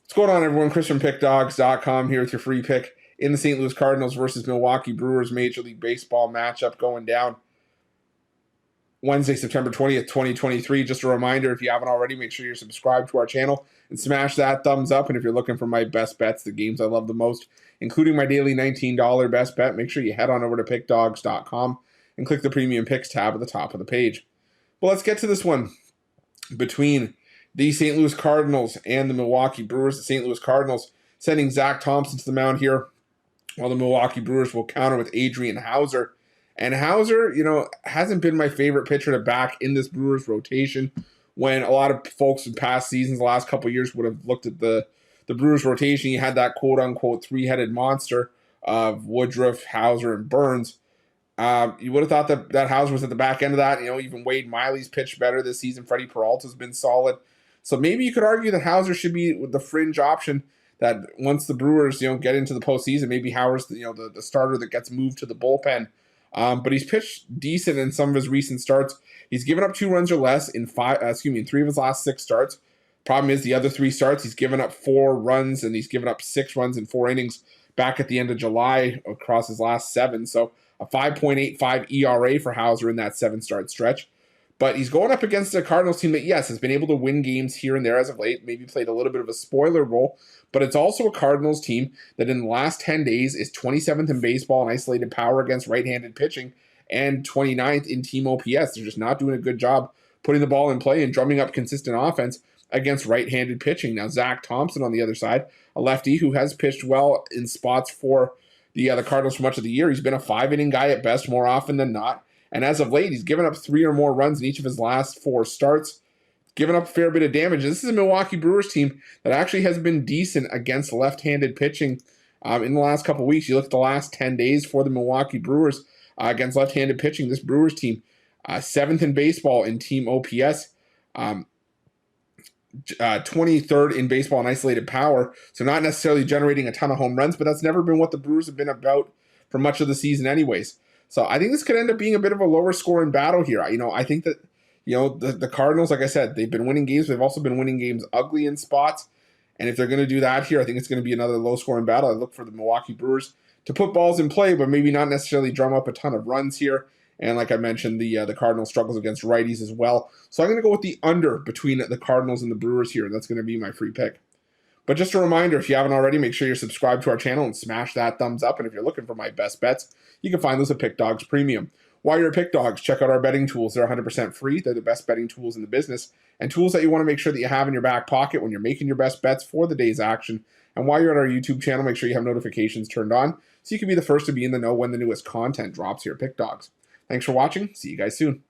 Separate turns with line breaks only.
What's going on, everyone? Chris from Pickdawgz.com here with your free pick in the St. Louis Cardinals versus Milwaukee Brewers Major League Baseball matchup going down Wednesday, September 20th, 2023. Just a reminder, if you haven't already, make sure you're subscribed to our channel and smash that thumbs up. And if you're looking for my best bets, the games I love the most, including my daily $19 best bet, make sure you head on over to Pickdawgz.com and click the Premium Picks tab at the top of the page. Well, let's get to this one between the St. Louis Cardinals and the Milwaukee Brewers. The St. Louis Cardinals sending Zach Thompson to the mound here, while the Milwaukee Brewers will counter with Adrian Hauser. And Hauser, hasn't been my favorite pitcher to back in this Brewers rotation. When a lot of folks in past seasons, the last couple of years, would have looked at the Brewers rotation, you had that quote-unquote three-headed monster of Woodruff, Hauser, and Burns. You would have thought that Hauser was at the back end of that. Even Wade Miley's pitched better this season. Freddie Peralta's been solid. So maybe you could argue that Hauser should be the fringe option, that once the Brewers, get into the postseason, maybe Hauser's the starter that gets moved to the bullpen. But he's pitched decent in some of his recent starts. He's given up 2 runs or less in 3 of his last 6 starts. Problem is, the other 3 starts, he's given up 4 runs, and he's given up 6 runs in 4 innings back at the end of July across his last 7. So a 5.85 ERA for Hauser in that 7-start stretch. But he's going up against a Cardinals team that, yes, has been able to win games here and there as of late, maybe played a little bit of a spoiler role, but it's also a Cardinals team that in the last 10 days is 27th in baseball in isolated power against right-handed pitching and 29th in team OPS. They're just not doing a good job putting the ball in play and drumming up consistent offense against right-handed pitching. Now, Zach Thompson on the other side, a lefty who has pitched well in spots for the Cardinals for much of the year. He's been a 5-inning guy at best more often than not. And as of late, he's given up 3 or more runs in each of his last 4 starts, given up a fair bit of damage. This is a Milwaukee Brewers team that actually has been decent against left-handed pitching in the last couple of weeks. You look at the last 10 days for the Milwaukee Brewers against left-handed pitching. This Brewers team, 7th in baseball in team OPS, 23rd in baseball in isolated power. So not necessarily generating a ton of home runs, but that's never been what the Brewers have been about for much of the season anyways. So I think this could end up being a bit of a lower scoring battle here. I think that, the Cardinals, like I said, they've been winning games. They've also been winning games ugly in spots. And if they're going to do that here, I think it's going to be another low scoring battle. I look for the Milwaukee Brewers to put balls in play, but maybe not necessarily drum up a ton of runs here. And like I mentioned, the Cardinals struggles against righties as well. So I'm going to go with the under between the Cardinals and the Brewers here. That's going to be my free pick. But just a reminder, if you haven't already, make sure you're subscribed to our channel and smash that thumbs up. And if you're looking for my best bets, you can find those at Pick Dawgz Premium. While you're at Pick Dawgz, check out our betting tools. They're 100% free. They're the best betting tools in the business, and tools that you want to make sure that you have in your back pocket when you're making your best bets for the day's action. And while you're at our YouTube channel, make sure you have notifications turned on so you can be the first to be in the know when the newest content drops here at Pick Dawgz. Thanks for watching. See you guys soon.